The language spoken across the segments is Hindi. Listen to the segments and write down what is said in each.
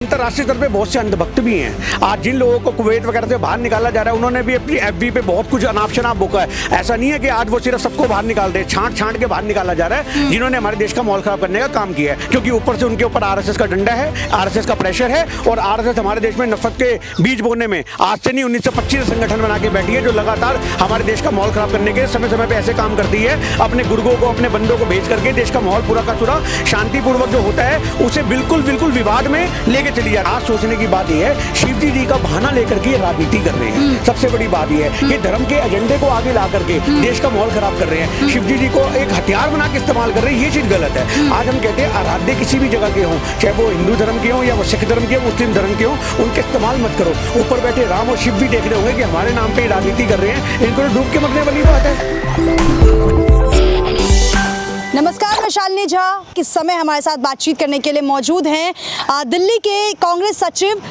अंतर्राष्ट्रीय स्तर पे बहुत से अंधभक्त भी हैं। आज जिन लोगों को कुवैत वगैरह से बाहर निकाला जा रहा है उन्होंने भी अपनी एफबी पे बहुत कुछ अनाप शनाप बोका है। ऐसा नहीं है कि आज वो सिर्फ सबको बाहर निकाल दे, छांट के बाहर निकाला जा रहा है जिन्होंने हमारे देश का माहौल खराब करने का काम किया है। क्योंकि ऊपर से उनके ऊपर आरएसएस का डंडा है, आरएसएस का प्रेशर है और आरएसएस हमारे देश में नफरत के बीज बोने में आज से नहीं 1925 संगठन बना के बैठी है जो लगातार हमारे देश का माहौल खराब करने के समय समय पे ऐसे काम करती है। अपने गुर्गों को, अपने बंदों को भेज करके देश का माहौल पूरा का पूरा शांतिपूर्वक जो होता है उसे बिल्कुल विवाद में लेके चली जा रही है। आज सोचने की बात यह है, शिव जी का बहाना लेकर के राजनीति कर रहे हैं। सबसे बड़ी बात यह है, ये धर्म के एजेंडे को आगे ला करके देश का माहौल खराब कर रहे हैं। शिव जी को एक हथियार बना के इस्तेमाल कर रहे हैं, ये चीज गलत है। आज हम कहते हैं आराध्य किसी भी जगह के हों, चाहे वो हिंदू धर्म के हों या वो सिख धर्म के हों, मुस्लिम धर्म के हों, उनके इस्तेमाल मत करो। ऊपर बैठे राम और शिव भी देख रहे होंगे कि हमारे नाम पे राजनीति कर रहे हैं, इनको तो डूब के मरने वाली बात है। नमस्कार, मैं शालिनी झा। किस समय हमारे साथ बातचीत करने के लिए मौजूद हैं दिल्ली के कांग्रेस सचिव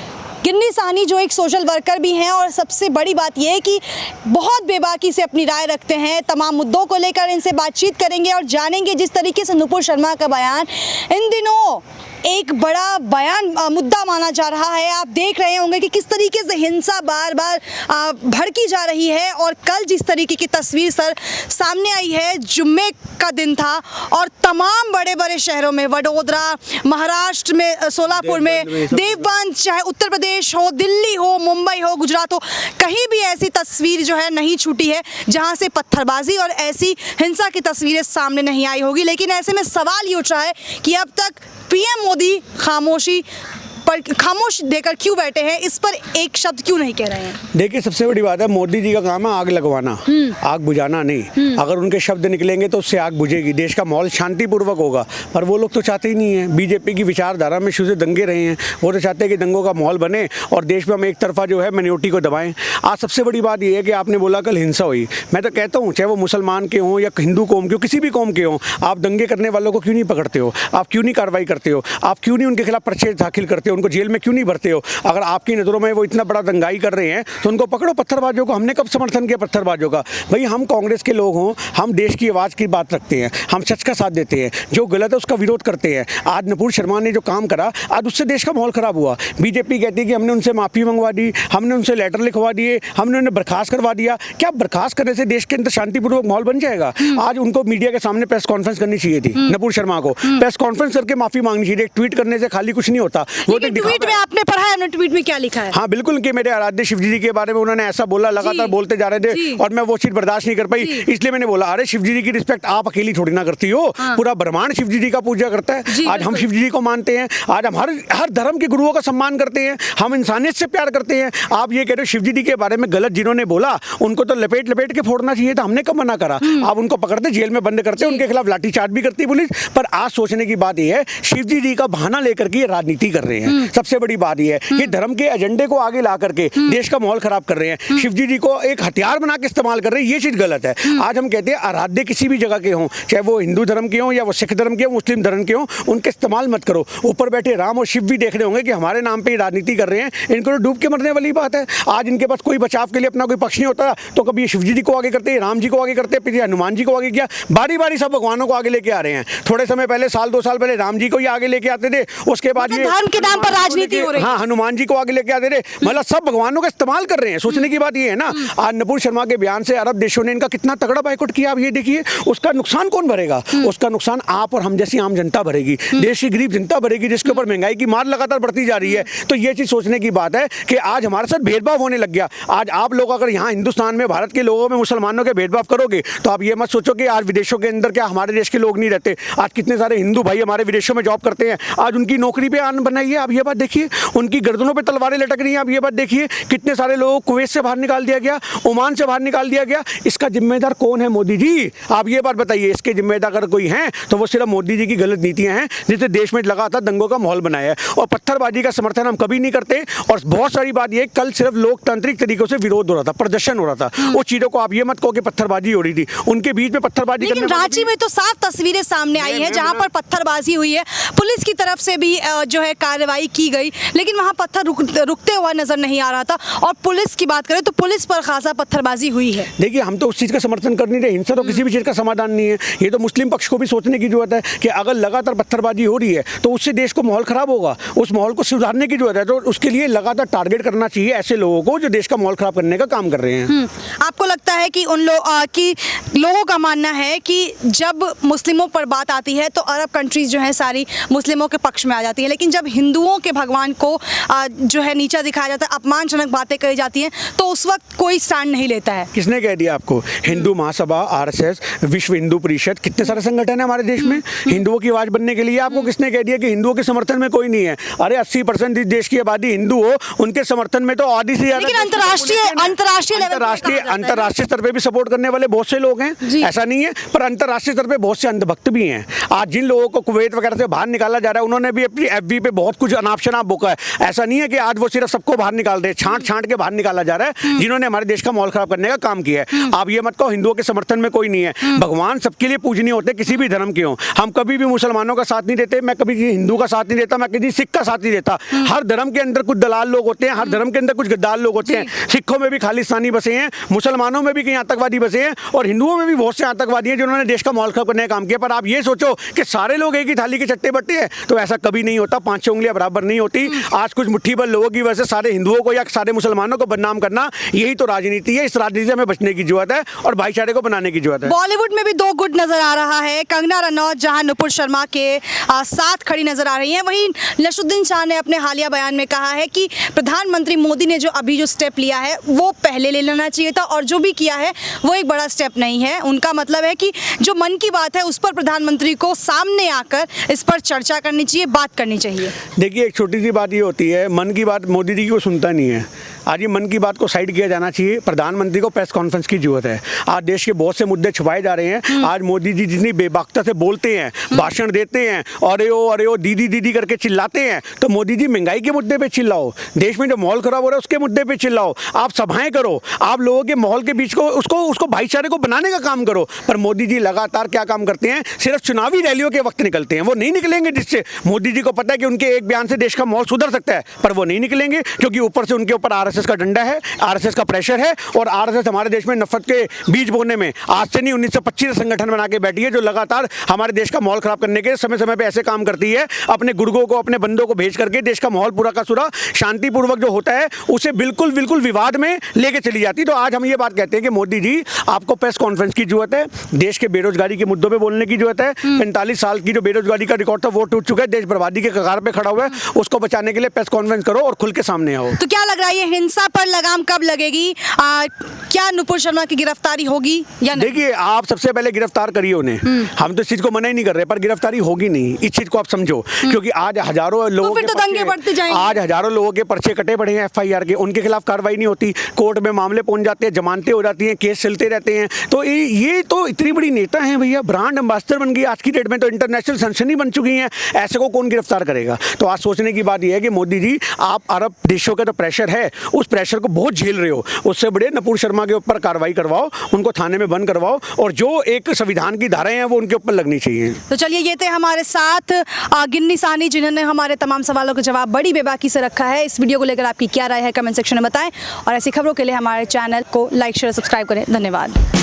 गिन्नी साहनी, जो एक सोशल वर्कर भी हैं और सबसे बड़ी बात यह है कि बहुत बेबाकी से अपनी राय रखते हैं। तमाम मुद्दों को लेकर इनसे बातचीत करेंगे और जानेंगे जिस तरीके से नुपुर शर्मा का बयान इन दिनों एक बड़ा बयान मुद्दा माना जा रहा है। आप देख रहे होंगे कि किस तरीके से हिंसा बार बार भड़की जा रही है और कल जिस तरीके की तस्वीर सामने आई है, जुम्मे का दिन था और तमाम बड़े बड़े शहरों में, वडोदरा, महाराष्ट्र में, सोलापुर में, देवबंद, चाहे उत्तर प्रदेश हो, दिल्ली हो, मुंबई हो, गुजरात हो, कहीं भी ऐसी तस्वीर जो है नहीं छूटी है जहां से पत्थरबाजी और ऐसी हिंसा की तस्वीरें सामने नहीं आई होगी। लेकिन ऐसे में सवाल ये उठ रहा है कि अब तक पीएम मोदी खामोश देकर क्यों बैठे हैं, इस पर एक शब्द क्यों नहीं कह रहे हैं? देखिए, सबसे बड़ी बात है, मोदी जी का काम है आग लगवाना, आग बुझाना नहीं। अगर उनके शब्द निकलेंगे तो उससे आग बुझेगी, देश का माहौल शांतिपूर्वक होगा। पर वो लोग तो चाहते ही नहीं है। बीजेपी की विचारधारा में शुरू से दंगे रहे हैं। वो तो चाहते हैं कि दंगों का माहौल बने और देश में हम एक तरफा जो है माइनॉरिटी को दबाएं। आज सबसे बड़ी बात यह है कि आपने बोला कल हिंसा हुई। मैं तो कहता हूँ, चाहे वो मुसलमान के हों या हिंदू कौम के हो, किसी भी कौम के हों, आप दंगे करने वालों को क्यों नहीं पकड़ते हो? आप क्यों नहीं कार्रवाई करते हो? आप क्यों नहीं उनके खिलाफ पर्चे दाखिल करते हो? उनको जेल में क्यों नहीं भरते हो? अगर आपकी नज़रों में वो इतना बड़ा दंगाई कर रहे हैं तो उनको पकड़ो, पत्थरबाजों को। हमने कब समर्थन किया पत्थरबाजों का? भाई, हम कांग्रेस के लोग हों, हम देश की आवाज़ की बात रखते हैं, हम सच का साथ देते हैं, जो गलत है उसका विरोध करते हैं। आज नुपुर शर्मा ने जो काम करा, आज उससे देश का माहौल खराब हुआ। बीजेपी कहती है कि हमने उनसे माफ़ी मंगवा दी, हमने उनसे लेटर लिखवा दिए, हमने उन्हें बर्खास्त करवा दिया। क्या बर्खास्त करने से देश के अंदर शांतिपूर्वक माहौल बन जाएगा? आज उनको मीडिया के सामने प्रेस कॉन्फ्रेंस करनी चाहिए थी। नुपुर शर्मा को प्रेस कॉन्फ्रेंस करके माफ़ी मांगनी चाहिए। एक ट्वीट करने से खाली कुछ नहीं होता। वो ट्वीट में आपने पढ़ा है, ट्वीट में क्या लिखा है? हाँ बिल्कुल, कि मेरे आराध्य शिव जी के बारे में उन्होंने ऐसा बोला, लगातार बोलते जा रहे थे और मैं वो चीज बर्दाश्त नहीं कर पाई, इसलिए मैंने बोला, अरे शिव जी की रिस्पेक्ट आप अकेली थोड़ी ना करती हो, पूरा ब्रह्मांड शिव जी का पूजा करता है। आज हम शिव जी को मानते हैं, आज हम हर धर्म के गुरुओं का सम्मान करते हैं, हम इंसानियत से प्यार करते हैं। आप ये कह रहे हो शिव जी के बारे में गलत जिन्होंने बोला उनको तो लपेट के फोड़ना चाहिए था। हमने कब मना करा? आप उनको पकड़ते, जेल में बंद करते, उनके खिलाफ लाठीचार्ज भी करती पुलिस। पर आज सोचने की बात यह है, शिव जी का बहाना लेकर के राजनीति कर रहे हैं। सबसे बड़ी बात यह है, ये धर्म के एजेंडे को आगे ला करके देश का माहौल खराब कर रहे हैं। शिव जी को एक हथियार बना के इस्तेमाल कर रहे हैं, ये चीज गलत है। आज हम कहते हैं आराध्य किसी भी जगह के हों, चाहे वो हिंदू धर्म के हों या वो सिख धर्म के हों, मुस्लिम धर्म के हों, उनके इस्तेमाल मत करो। ऊपर बैठे राम और शिव भी देख रहे होंगे कि हमारे नाम पे राजनीति कर रहे हैं, इनको तो डूब के मरने वाली बात है। आज इनके पास कोई बचाव के लिए अपना कोई पक्ष नहीं होता, तो कभी शिव जी को आगे करते, राम जी को आगे करते, फिर हनुमान जी को आगे किया, बारी बारी सब भगवानों को आगे लेके आ रहे हैं। थोड़े समय पहले, साल 2 साल पहले राम जी को ही आगे लेके आते थे, उसके बाद ये धर्म के नाम पर राजनीति हो रही है। हाँ, हनुमान जी को आगे लेके आते थे, मतलब सब भगवानों का इस्तेमाल कर रहे हैं। सोचने की बात ये है ना, आज नुपुर शर्मा के बयान से अरब देशों ने इनका कितना तगड़ा बायकॉट किया। आप ये देखिए, उसका नुकसान कौन भरेगा? उसका नुकसान आप और हम जैसी आम जनता भरेगी, देश की गरीब जनता भरेगी, जिसके ऊपर महंगाई की मार लगातार बढ़ती जा रही है। तो ये चीज सोचने की बात है कि आज हमारे साथ भेदभाव होने लग गया। आज आप लोग अगर यहाँ हिंदुस्तान में, भारत के लोगों में मुसलमानों के भेदभाव करोगे तो आप ये मत सोचो कि आज विदेशों के अंदर क्या हमारे देश के लोग नहीं रहते। आज कितने सारे हिंदू भाई हमारे विदेशों में जॉब करते हैं, आज उनकी नौकरी पे आन बनाई है। आप ये बात देखिए, उनकी गर्दनों पर तलवारें लटक रही हैं। आप ये बात देखिए, कितने सारे लोग कुवैत से बाहर निकाल दिया गया, ओमान से बाहर निकाल दिया गया। इसका जिम्मेदार कौन है? मोदी जी। आप ये बात बताइए, इसके जिम्मेदार अगर कोई है तो वो सिर्फ मोदी जी की गलत नीतियां हैं, जिससे देश में लगातार दंगों का माहौल बनाया है। और पत्थरबाजी का समर्थन हम कभी नहीं करते। और बहुत सारी बात ये, कल सिर्फ लोकतांत्रिक तरीकों से विरोध हो रहा था, प्रदर्शन हो रहा था। वो चीजों को आप ये मत कहो कि पत्थरबाजी हो रही थी, उनके बीच में पत्थरबाजी करने। लेकिन रांची में तो साफ तस्वीरें सामने आई है जहां पर पत्थरबाजी हुई है, पुलिस की तरफ से भी जो है कार्रवाई कार्रवाई की गई, लेकिन वहाँ पत्थर रुकते हुआ नजर नहीं आ रहा था। और पुलिस की बात करें तो पुलिस पर खासा पत्थरबाजी हुई है। देखिए, हम तो उस चीज़ का समर्थन कर नहीं रहे। हिंसा तो किसी भी चीज़ का समाधान नहीं है। ये तो मुस्लिम पक्ष को भी सोचने की जरूरत है कि अगर लगातार पत्थरबाजी हो रही है तो उससे देश को माहौल खराब होगा। उस माहौल को सुधारने की जरूरत है, तो उसके लिए लगातार टारगेट करना चाहिए ऐसे लोगों को जो देश का माहौल खराब करने का काम कर रहे हैं। आपको लगता है कि लोगों का मानना है कि जब मुस्लिमों पर बात आती है तो अरब कंट्रीज जो है सारी मुस्लिमों के पक्ष में आ जाती है, लेकिन जब हिंदुओं के भगवान को जो है नीचा दिखाया जाता है, अपमानजनक बातें कही जाती हैं, तो उस वक्त कोई स्टैंड नहीं लेता है। किसने कह दिया आपको? हिंदू महासभा, आरएसएस, विश्व हिंदू परिषद, कितने सारे संगठन है हमारे देश में हिंदुओं की आवाज बनने के लिए। आपको किसने कह दिया कि हिंदुओं के समर्थन में कोई नहीं है? अरे 80% देश की आबादी हिंदू हो, उनके समर्थन में तो आधी से ज्यादा। लेकिन अंतर्राष्ट्रीय स्तर पे भी सपोर्ट करने वाले बहुत से लोग हैं, ऐसा नहीं है। पर अंतर्राष्ट्रीय स्तर पे बहुत से अंधभक्त भी हैं। आज जिन लोगों को कुवैत वगैरह से बाहर निकाला जा रहा है, उन्होंने भी अपनी एफबी पे बहुत कुछ अनाप शनाप बोका है। ऐसा नहीं है कि आज वो सिर्फ सबको बाहर निकाल रहे हैं, छांट के बाहर निकाला जा रहा है जिन्होंने हमारे देश का माहौल खराब करने का काम किया है। आप ये मत कहो हिंदुओं के समर्थन में कोई नहीं है। भगवान सबके लिए पूजनीय होते, किसी भी धर्म के हो। हम कभी भी मुसलमानों का साथ नहीं देते, मैं कभी हिंदू का साथ नहीं देता, मैं किसी सिख का साथ नहीं देता। हर धर्म के अंदर कुछ दलाल लोग होते हैं, हर धर्म के अंदर कुछ गद्दार लोग होते हैं। सिखों में भी खालिस्तानी बसे हैं, मुसलमानों में भी कहीं आतंकवादी बसे हैं, और हिंदुओं में भी बहुत से आतंकवादी हैं जिन्होंने देश का माहौल खराब करने का काम किया। पर आप ये सोचो कि सारे लोग एक ही थाली के चट्टे बट्टे हैं, तो ऐसा कभी नहीं होता। 5 उंगलियां बराबर नहीं होती। आज कुछ मुट्ठी भर लोगों की वजह से सारे हिंदुओं को या सारे मुसलमानों को बदनाम करना, यही तो राजनीति है। इस राजनीति से हमें बचने की जरूरत है और भाईचारे को बनाने की जरूरत है। बॉलीवुड में भी 2 गुट नजर आ रहा है। कंगना रनौत जहां नुपुर शर्मा के साथ खड़ी नजर आ रही हैं, वहीं नसरुद्दीन शाह ने अपने हालिया बयान में कहा है कि प्रधानमंत्री मोदी ने जो अभी जो स्टेप लिया है वो पहले ले लेना चाहिए था, और जो भी किया है वो एक बड़ा स्टेप नहीं है। उनका मतलब है कि जो मन की बात है उस पर प्रधानमंत्री को सामने आकर इस पर चर्चा करनी चाहिए, बात करनी चाहिए। देखिए, एक छोटी सी बात ये होती है, मन की बात मोदी जी को सुनता नहीं है। आज ये मन की बात को साइड किया जाना चाहिए। प्रधानमंत्री को प्रेस कॉन्फ्रेंस की जरूरत है। आज देश के बहुत से मुद्दे छुपाए जा रहे हैं। आज मोदी जी जितनी बेबाकता से बोलते हैं, भाषण देते हैं, अरे ओ दीदी दीदी करके चिल्लाते हैं, तो मोदी जी महंगाई के मुद्दे पे चिल्लाओ, देश में जो माहौल खराब हो रहा है उसके मुद्दे पे चिल्लाओ, आप सभाएं करो, आप लोगों के माहौल के बीच को उसको भाईचारे को बनाने का काम करो। पर मोदी जी लगातार क्या काम करते हैं? सिर्फ चुनावी रैलियों के वक्त निकलते हैं। वो नहीं निकलेंगे, जिससे मोदी जी को पता है कि उनके एक बयान से देश का माहौल सुधर सकता है, पर वो नहीं निकलेंगे क्योंकि ऊपर से उनके ऊपर आरएसएस का डंडा है, आरएसएस का प्रेशर है। और आरएसएस हमारे देश में नफरत के बीज बोने में आज से नहीं 1925 संगठन बना के बैठी है, जो लगातार हमारे देश का माहौल खराब करने के समय समय पे ऐसे काम करती है। अपने गुर्गों को, अपने बंदों को भेज करके देश का माहौल पूरा का पूरा शांतिपूर्वक जो होता है उसे बिल्कुल विवाद में लेके चली जाती। तो आज हम ये बात कहते हैं कि मोदी जी, आपको प्रेस कॉन्फ्रेंस की जरूरत है, देश के बेरोजगारी के मुद्दों पे बोलने की जरूरत है। 45 साल की जो बेरोजगारी का रिकॉर्ड था वो टूट चुका है, देश बर्बादी के कगार पे खड़ा हुआ है, उसको बचाने के लिए प्रेस कॉन्फ्रेंस करो और खुल के सामने आओ। तो क्या लग रहा है ये हिंसा पर लगाम कब लगेगी? क्या नुपुर शर्मा की गिरफ्तारी होगी या नहीं? देखिए, आप सबसे पहले गिरफ्तार करिए उन्हें। हम तो इस चीज को मना ही नहीं कर रहे, पर गिरफ्तारी होगी नहीं, इस चीज को आप समझो। क्योंकि आज हजारों लोगों के दंगे बढ़ते जाएंगे। आज हजारों लोगों के पर्चे कटे पड़े हैं एफआईआर के, उनके खिलाफ कार्रवाई नहीं होती, कोर्ट में मामले पहुंच जाते हैं, जमानतें हो जाती हैं, केस चलते रहते हैं। तो ये तो इतनी बड़ी नेता हैं भैया, ब्रांड एम्बेसडर बन गई आज की डेट में, तो इंटरनेशनल सेंसनी बन चुकी हैं, ऐसे को कौन गिरफ्तार करेगा? तो आज सोचने की बात यह है कि मोदी जी, आप अरब देशों का तो प्रेशर है, उस प्रेशर को बहुत झेल रहे हो, उससे बड़े नुपुर शर्मा के ऊपर कार्रवाई करवाओ, उनको थाने में बंद करवाओ, और जो एक संविधान की धाराएं हैं वो उनके ऊपर लगनी चाहिए। तो चलिए, ये थे हमारे साथ गिन्नी साहनी, जिन्होंने हमारे तमाम सवालों का जवाब बड़ी बेबाकी से रखा है। इस वीडियो को लेकर आपकी क्या राय है कमेंट सेक्शन में बताएं, और ऐसी खबरों के लिए हमारे चैनल को लाइक शेयर सब्सक्राइब करें। धन्यवाद।